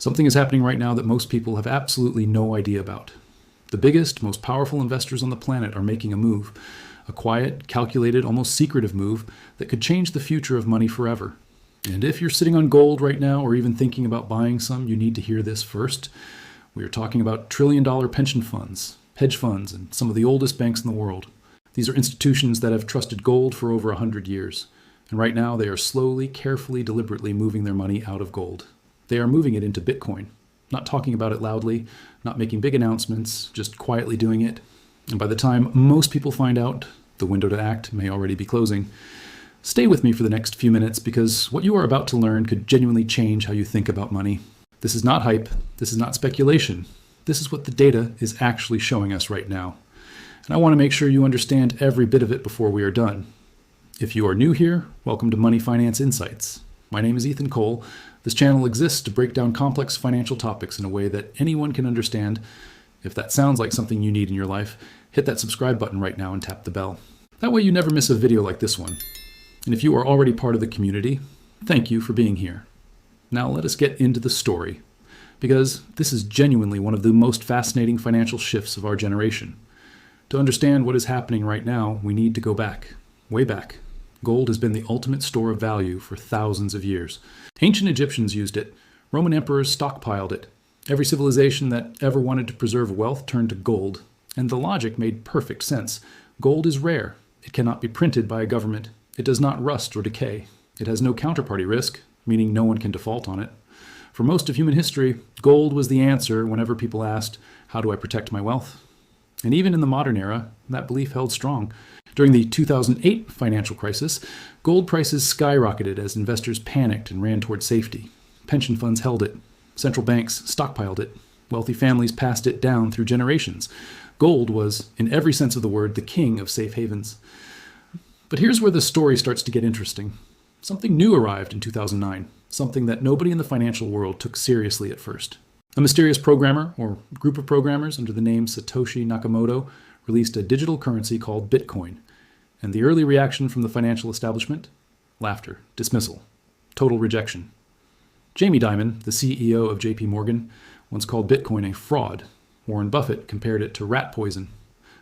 Something is happening right now that most people have absolutely no idea about. The biggest, most powerful investors on the planet are making a move, a quiet, calculated, almost secretive move that could change the future of money forever. And if you're sitting on gold right now or even thinking about buying some, you need to hear this first. We are talking about trillion-dollar pension funds, hedge funds, and some of the oldest banks in the world. These are institutions that have trusted gold for over 100 years. And right now they are slowly, carefully, deliberately moving their money out of gold. They are moving it into Bitcoin, not talking about it loudly, not making big announcements, just quietly doing it. And by the time most people find out, the window to act may already be closing. Stay with me for the next few minutes because what you are about to learn could genuinely change how you think about money. This is not hype. This is not speculation. This is what the data is actually showing us right now. And I want to make sure you understand every bit of it before we are done. If you are new here, welcome to Money Finance Insights. My name is Ethan Cole. This channel exists to break down complex financial topics in a way that anyone can understand. If that sounds like something you need in your life, hit that subscribe button right now and tap the bell. That way you never miss a video like this one. And if you are already part of the community, thank you for being here. Now let us get into the story, because this is genuinely one of the most fascinating financial shifts of our generation. To understand what is happening right now, we need to go back, way back. Gold has been the ultimate store of value for thousands of years. Ancient Egyptians used it. Roman emperors stockpiled it. Every civilization that ever wanted to preserve wealth turned to gold. And the logic made perfect sense. Gold is rare. It cannot be printed by a government. It does not rust or decay. It has no counterparty risk, meaning no one can default on it. For most of human history, gold was the answer whenever people asked, how do I protect my wealth? And even in the modern era, that belief held strong. During the 2008 financial crisis, gold prices skyrocketed as investors panicked and ran toward safety. Pension funds held it. Central banks stockpiled it. Wealthy families passed it down through generations. Gold was, in every sense of the word, the king of safe havens. But here's where the story starts to get interesting. Something new arrived in 2009, something that nobody in the financial world took seriously at first. A mysterious programmer, or group of programmers under the name Satoshi Nakamoto, released a digital currency called Bitcoin. And the early reaction from the financial establishment? Laughter, dismissal, total rejection. Jamie Dimon, the CEO of JPMorgan, once called Bitcoin a fraud. Warren Buffett compared it to rat poison.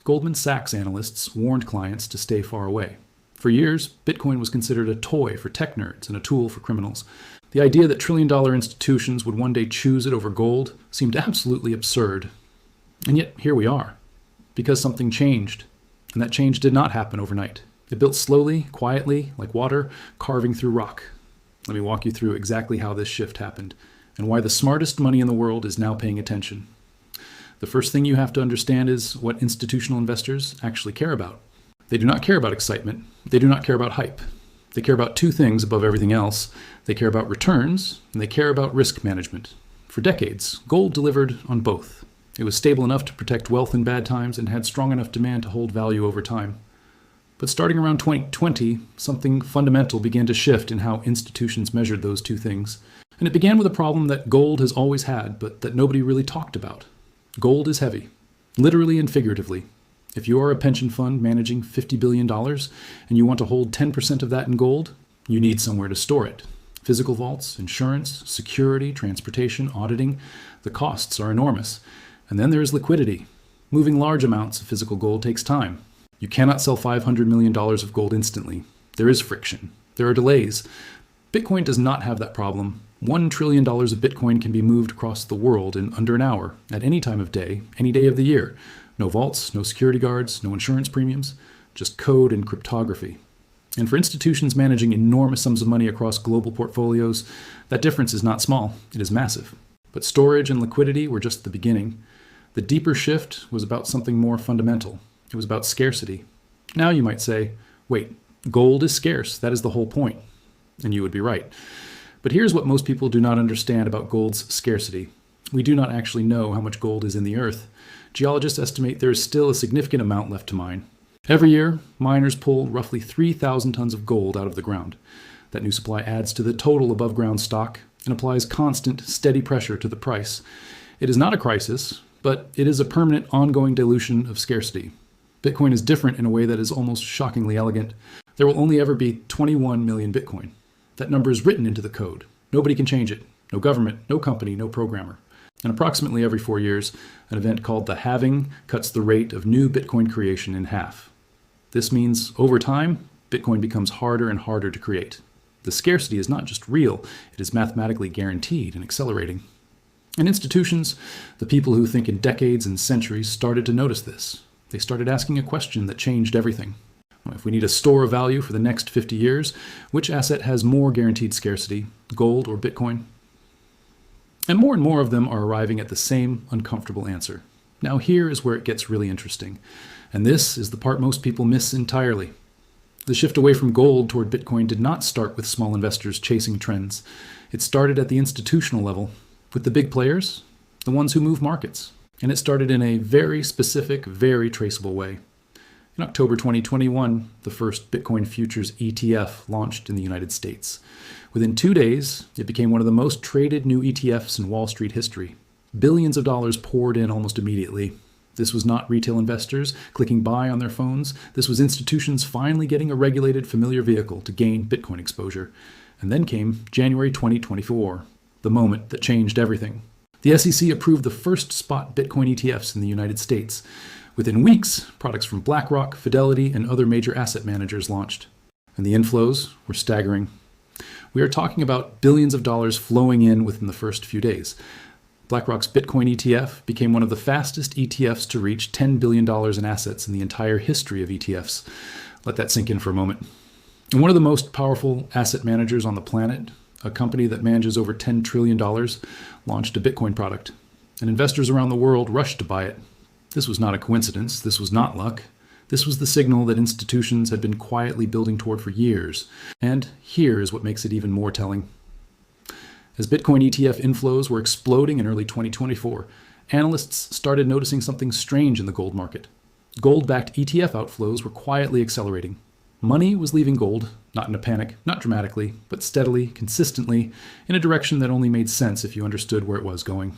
Goldman Sachs analysts warned clients to stay far away. For years, Bitcoin was considered a toy for tech nerds and a tool for criminals. The idea that trillion-dollar institutions would one day choose it over gold seemed absolutely absurd. And yet, here we are. Because something changed. And that change did not happen overnight. It built slowly, quietly, like water, carving through rock. Let me walk you through exactly how this shift happened, and why the smartest money in the world is now paying attention. The first thing you have to understand is what institutional investors actually care about. They do not care about excitement. They do not care about hype. They care about two things above everything else. They care about returns, and they care about risk management. For decades, gold delivered on both. It was stable enough to protect wealth in bad times and had strong enough demand to hold value over time. But starting around 2020, something fundamental began to shift in how institutions measured those two things. And it began with a problem that gold has always had, but that nobody really talked about. Gold is heavy, literally and figuratively. If you are a pension fund managing $50 billion and you want to hold 10% of that in gold, you need somewhere to store it. Physical vaults, insurance, security, transportation, auditing, the costs are enormous. And then there is liquidity. Moving large amounts of physical gold takes time. You cannot sell $500 million of gold instantly. There is friction. There are delays. Bitcoin does not have that problem. $1 trillion of Bitcoin can be moved across the world in under an hour, at any time of day, any day of the year. No vaults, no security guards, no insurance premiums, just code and cryptography. And for institutions managing enormous sums of money across global portfolios, that difference is not small, it is massive. But storage and liquidity were just the beginning. The deeper shift was about something more fundamental. It was about scarcity. Now you might say, wait, gold is scarce, that is the whole point. And you would be right. But here's what most people do not understand about gold's scarcity. We do not actually know how much gold is in the earth. Geologists estimate there is still a significant amount left to mine. Every year, miners pull roughly 3,000 tons of gold out of the ground. That new supply adds to the total above-ground stock and applies constant, steady pressure to the price. It is not a crisis, but it is a permanent, ongoing dilution of scarcity. Bitcoin is different in a way that is almost shockingly elegant. There will only ever be 21 million Bitcoin. That number is written into the code. Nobody can change it. No government, no company, no programmer. And approximately every 4 years, an event called the halving cuts the rate of new Bitcoin creation in half. This means, over time, Bitcoin becomes harder and harder to create. The scarcity is not just real, it is mathematically guaranteed and accelerating. And institutions, the people who think in decades and centuries, started to notice this. They started asking a question that changed everything. If we need a store of value for the next 50 years, which asset has more guaranteed scarcity, gold or Bitcoin? And more of them are arriving at the same uncomfortable answer. Now here is where it gets really interesting. And this is the part most people miss entirely. The shift away from gold toward Bitcoin did not start with small investors chasing trends. It started at the institutional level, with the big players, the ones who move markets. And it started in a very specific, very traceable way. In October 2021, the first Bitcoin futures ETF launched in the United States. Within 2 days, it became one of the most traded new ETFs in Wall Street history. Billions of dollars poured in almost immediately. This was not retail investors clicking buy on their phones. This was institutions finally getting a regulated, familiar vehicle to gain Bitcoin exposure. And then came January 2024, the moment that changed everything. The SEC approved the first spot Bitcoin ETFs in the United States. Within weeks, products from BlackRock, Fidelity, and other major asset managers launched. And the inflows were staggering. We are talking about billions of dollars flowing in within the first few days. BlackRock's Bitcoin ETF became one of the fastest ETFs to reach $10 billion in assets in the entire history of ETFs. Let that sink in for a moment. And one of the most powerful asset managers on the planet, a company that manages over $10 trillion, launched a Bitcoin product. And investors around the world rushed to buy it. This was not a coincidence. This was not luck. This was the signal that institutions had been quietly building toward for years. And here is what makes it even more telling. As Bitcoin ETF inflows were exploding in early 2024, analysts started noticing something strange in the gold market. Gold-backed ETF outflows were quietly accelerating. Money was leaving gold, not in a panic, not dramatically, but steadily, consistently, in a direction that only made sense if you understood where it was going.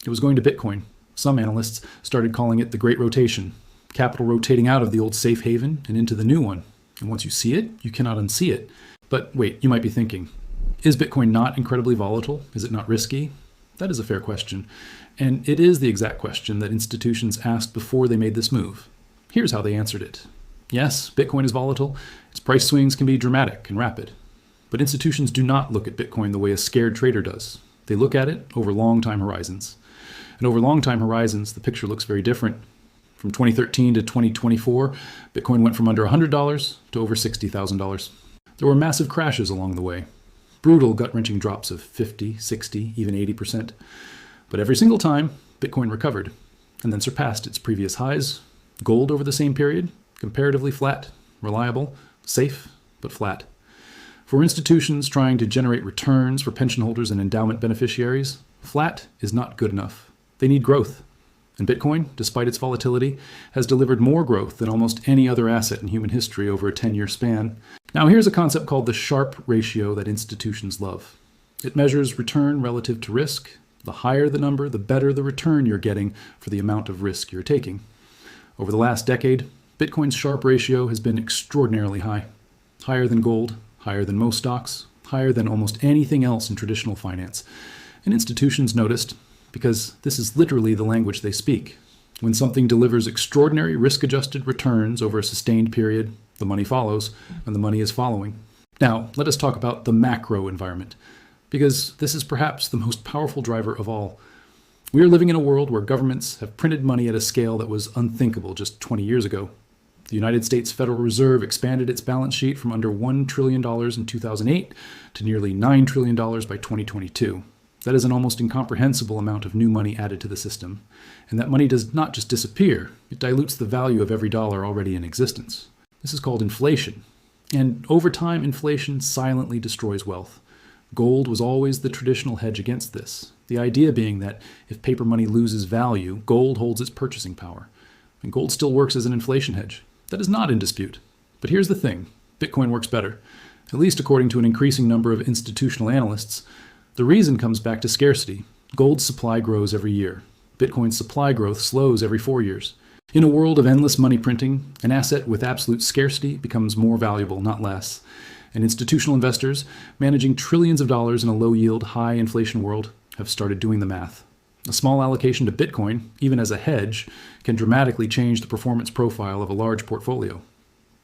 It was going to Bitcoin. Some analysts started calling it the Great Rotation, capital rotating out of the old safe haven and into the new one. And once you see it, you cannot unsee it. But wait, you might be thinking, is Bitcoin not incredibly volatile? Is it not risky? That is a fair question. And it is the exact question that institutions asked before they made this move. Here's how they answered it. Yes, Bitcoin is volatile. Its price swings can be dramatic and rapid. But institutions do not look at Bitcoin the way a scared trader does. They look at it over long time horizons. And over long time horizons, the picture looks very different. From 2013 to 2024, Bitcoin went from under $100 to over $60,000. There were massive crashes along the way. Brutal, gut-wrenching drops of 50, 60, even 80%. But every single time, Bitcoin recovered and then surpassed its previous highs. Gold over the same period, comparatively flat, reliable, safe, but flat. For institutions trying to generate returns for pension holders and endowment beneficiaries, flat is not good enough. They need growth. And Bitcoin, despite its volatility, has delivered more growth than almost any other asset in human history over a 10-year span. Now here's a concept called the Sharpe ratio that institutions love. It measures return relative to risk. The higher the number, the better the return you're getting for the amount of risk you're taking. Over the last decade, Bitcoin's Sharpe ratio has been extraordinarily high. Higher than gold, higher than most stocks, higher than almost anything else in traditional finance. And institutions noticed, because this is literally the language they speak. When something delivers extraordinary risk-adjusted returns over a sustained period, the money follows, and the money is following. Now, let us talk about the macro environment, because this is perhaps the most powerful driver of all. We are living in a world where governments have printed money at a scale that was unthinkable just 20 years ago. The United States Federal Reserve expanded its balance sheet from under $1 trillion in 2008 to nearly $9 trillion by 2022. That is an almost incomprehensible amount of new money added to the system. And that money does not just disappear, it dilutes the value of every dollar already in existence. This is called inflation. And over time, inflation silently destroys wealth. Gold was always the traditional hedge against this. The idea being that if paper money loses value, gold holds its purchasing power. And gold still works as an inflation hedge. That is not in dispute. But here's the thing. Bitcoin works better, at least according to an increasing number of institutional analysts. The reason comes back to scarcity. Gold's supply grows every year. Bitcoin's supply growth slows every 4 years. In a world of endless money printing, an asset with absolute scarcity becomes more valuable, not less. And institutional investors, managing trillions of dollars in a low-yield, high-inflation world, have started doing the math. A small allocation to Bitcoin, even as a hedge, can dramatically change the performance profile of a large portfolio.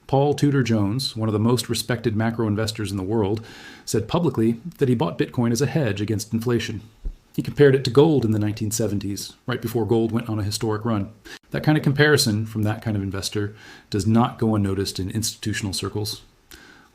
Paul Tudor Jones, one of the most respected macro investors in the world, said publicly that he bought Bitcoin as a hedge against inflation. He compared it to gold in the 1970s, right before gold went on a historic run. That kind of comparison from that kind of investor does not go unnoticed in institutional circles.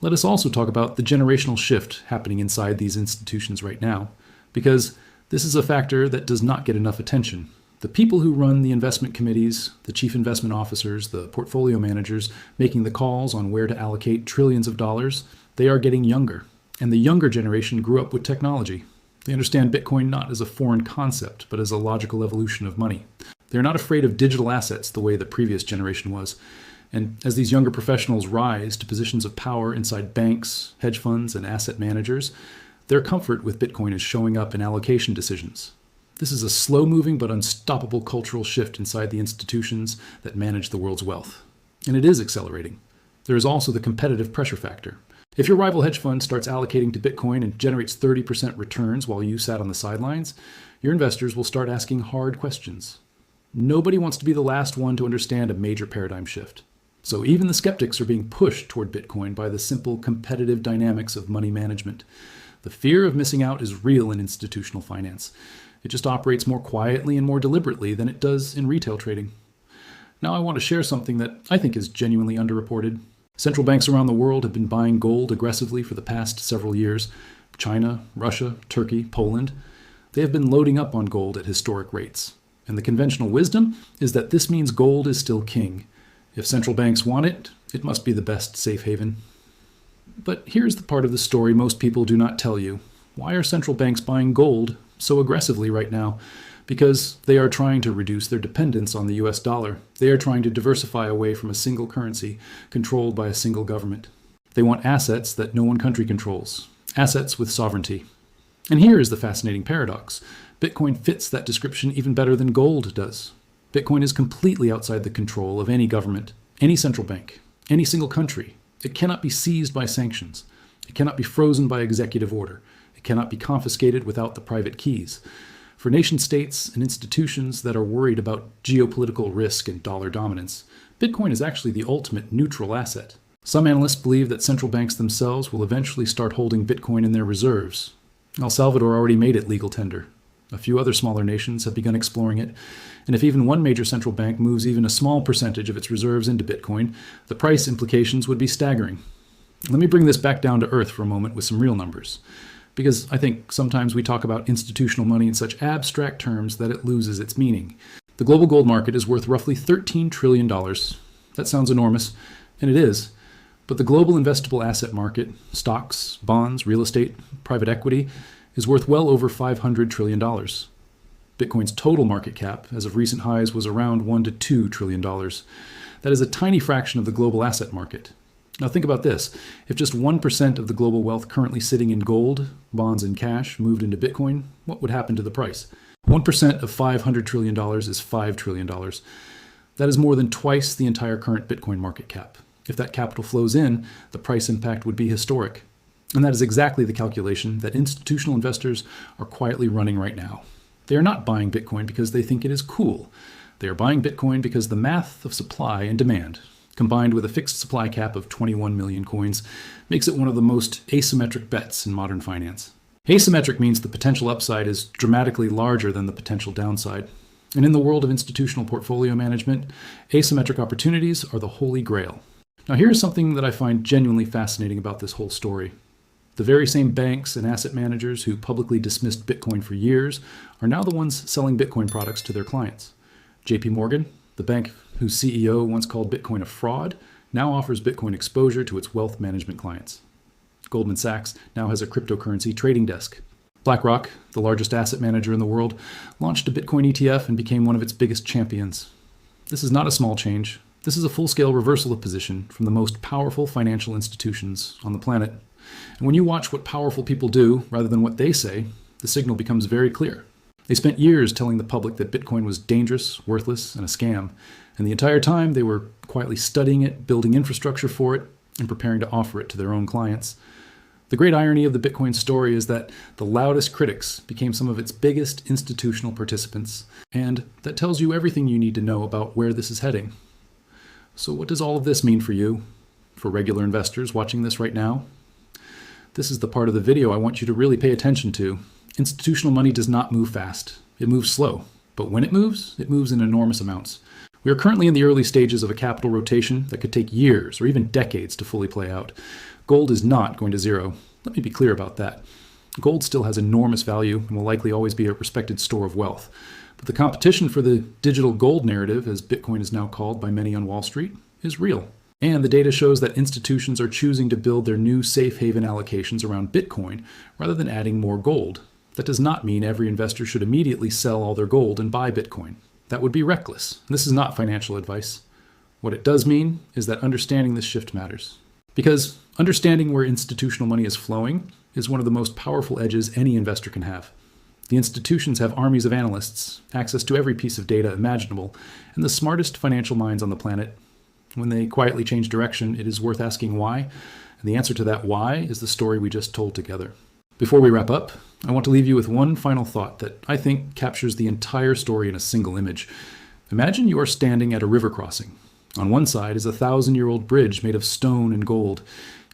Let us also talk about the generational shift happening inside these institutions right now, because this is a factor that does not get enough attention. The people who run the investment committees, the chief investment officers, the portfolio managers making the calls on where to allocate trillions of dollars, they are getting younger. And the younger generation grew up with technology. They understand Bitcoin not as a foreign concept, but as a logical evolution of money. They're not afraid of digital assets the way the previous generation was. And as these younger professionals rise to positions of power inside banks, hedge funds, and asset managers, their comfort with Bitcoin is showing up in allocation decisions. This is a slow-moving but unstoppable cultural shift inside the institutions that manage the world's wealth. And it is accelerating. There is also the competitive pressure factor. If your rival hedge fund starts allocating to Bitcoin and generates 30% returns while you sat on the sidelines, your investors will start asking hard questions. Nobody wants to be the last one to understand a major paradigm shift. So even the skeptics are being pushed toward Bitcoin by the simple competitive dynamics of money management. The fear of missing out is real in institutional finance. It just operates more quietly and more deliberately than it does in retail trading. Now I want to share something that I think is genuinely underreported. Central banks around the world have been buying gold aggressively for the past several years. China, Russia, Turkey, Poland. They have been loading up on gold at historic rates. And the conventional wisdom is that this means gold is still king. If central banks want it, it must be the best safe haven. But here's the part of the story most people do not tell you. Why are central banks buying gold so aggressively right now? Because they are trying to reduce their dependence on the US dollar. They are trying to diversify away from a single currency controlled by a single government. They want assets that no one country controls, assets with sovereignty. And here is the fascinating paradox. Bitcoin fits that description even better than gold does. Bitcoin is completely outside the control of any government, any central bank, any single country. It cannot be seized by sanctions. It cannot be frozen by executive order. It cannot be confiscated without the private keys. For nation-states and institutions that are worried about geopolitical risk and dollar dominance, Bitcoin is actually the ultimate neutral asset. Some analysts believe that central banks themselves will eventually start holding Bitcoin in their reserves. El Salvador already made it legal tender. A few other smaller nations have begun exploring it, and if even one major central bank moves even a small percentage of its reserves into Bitcoin, the price implications would be staggering. Let me bring this back down to earth for a moment with some real numbers, because I think sometimes we talk about institutional money in such abstract terms that it loses its meaning. The global gold market is worth roughly $13 trillion. That sounds enormous, and it is. But the global investable asset market, stocks, bonds, real estate, private equity, is worth well over $500 trillion. Bitcoin's total market cap, as of recent highs, was around $1 to $2 trillion. That is a tiny fraction of the global asset market. Now think about this. If just 1% of the global wealth currently sitting in gold, bonds, and cash moved into Bitcoin, what would happen to the price? 1% of $500 trillion is $5 trillion. That is more than twice the entire current Bitcoin market cap. If that capital flows in, the price impact would be historic. And that is exactly the calculation that institutional investors are quietly running right now. They are not buying Bitcoin because they think it is cool. They are buying Bitcoin because the math of supply and demand, combined with a fixed supply cap of 21 million coins, makes it one of the most asymmetric bets in modern finance. Asymmetric means the potential upside is dramatically larger than the potential downside. And in the world of institutional portfolio management, asymmetric opportunities are the holy grail. Now here's something that I find genuinely fascinating about this whole story. The very same banks and asset managers who publicly dismissed Bitcoin for years are now the ones selling Bitcoin products to their clients. JPMorgan, the bank whose CEO once called Bitcoin a fraud, now offers Bitcoin exposure to its wealth management clients. Goldman Sachs now has a cryptocurrency trading desk. BlackRock, the largest asset manager in the world, launched a Bitcoin ETF and became one of its biggest champions. This is not a small change. This is a full-scale reversal of position from the most powerful financial institutions on the planet. And when you watch what powerful people do rather than what they say, the signal becomes very clear. They spent years telling the public that Bitcoin was dangerous, worthless, and a scam. And the entire time they were quietly studying it, building infrastructure for it, and preparing to offer it to their own clients. The great irony of the Bitcoin story is that the loudest critics became some of its biggest institutional participants, and that tells you everything you need to know about where this is heading. So what does all of this mean for you, for regular investors watching this right now? This is the part of the video I want you to really pay attention to. Institutional money does not move fast. It moves slow. But when it moves in enormous amounts. We are currently in the early stages of a capital rotation that could take years or even decades to fully play out. Gold is not going to zero. Let me be clear about that. Gold still has enormous value and will likely always be a respected store of wealth. But the competition for the digital gold narrative, as Bitcoin is now called by many on Wall Street, is real. And the data shows that institutions are choosing to build their new safe haven allocations around Bitcoin rather than adding more gold. That does not mean every investor should immediately sell all their gold and buy Bitcoin. That would be reckless. This is not financial advice. What it does mean is that understanding this shift matters. Because understanding where institutional money is flowing is one of the most powerful edges any investor can have. The institutions have armies of analysts, access to every piece of data imaginable, and the smartest financial minds on the planet. When they quietly change direction, it is worth asking why, and the answer to that why is the story we just told together. Before we wrap up, I want to leave you with one final thought that I think captures the entire story in a single image. Imagine you are standing at a river crossing. On one side is a 1,000-year-old bridge made of stone and gold.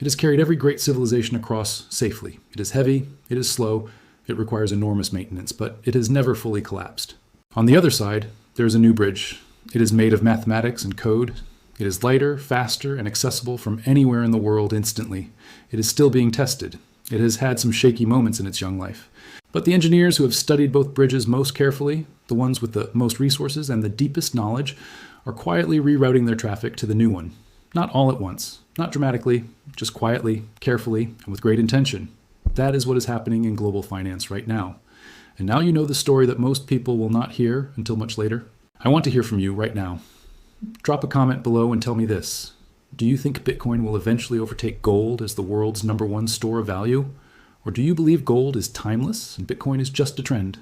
It has carried every great civilization across safely. It is heavy, it is slow, it requires enormous maintenance, but it has never fully collapsed. On the other side, there is a new bridge. It is made of mathematics and code. It is lighter, faster, and accessible from anywhere in the world instantly. It is still being tested. It has had some shaky moments in its young life. But the engineers who have studied both bridges most carefully, the ones with the most resources and the deepest knowledge, are quietly rerouting their traffic to the new one. Not all at once, not dramatically, just quietly, carefully, and with great intention. That is what is happening in global finance right now. And now you know the story that most people will not hear until much later. I want to hear from you right now. Drop a comment below and tell me this. Do you think Bitcoin will eventually overtake gold as the world's #1 store of value? Or do you believe gold is timeless and Bitcoin is just a trend?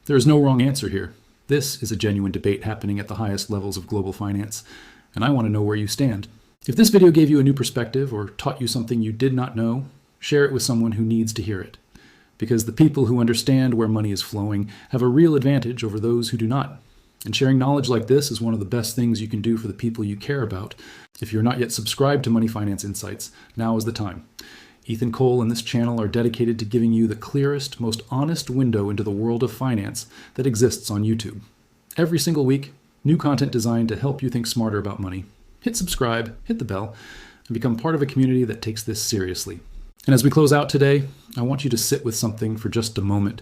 There is no wrong answer here. This is a genuine debate happening at the highest levels of global finance, and I want to know where you stand. If this video gave you a new perspective or taught you something you did not know, share it with someone who needs to hear it. Because the people who understand where money is flowing have a real advantage over those who do not. And sharing knowledge like this is one of the best things you can do for the people you care about. If you're not yet subscribed to Money Finance Insights, now is the time. Ethan Cole and this channel are dedicated to giving you the clearest, most honest window into the world of finance that exists on YouTube. Every single week, new content designed to help you think smarter about money. Hit subscribe, hit the bell, and become part of a community that takes this seriously. And as we close out today, I want you to sit with something for just a moment.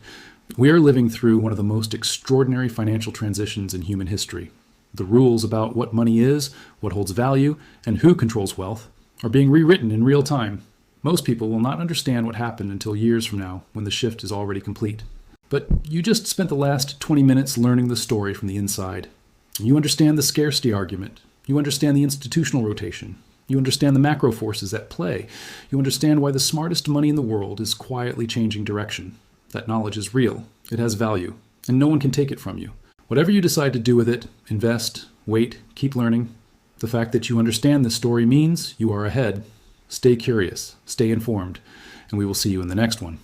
We are living through one of the most extraordinary financial transitions in human history. The rules about what money is, what holds value, and who controls wealth are being rewritten in real time. Most people will not understand what happened until years from now, when the shift is already complete. But you just spent the last 20 minutes learning the story from the inside. You understand the scarcity argument. You understand the institutional rotation. You understand the macro forces at play. You understand why the smartest money in the world is quietly changing direction. That knowledge is real. It has value, and no one can take it from you. Whatever you decide to do with it, invest, wait, keep learning. The fact that you understand this story means you are ahead. Stay curious, stay informed, and we will see you in the next one.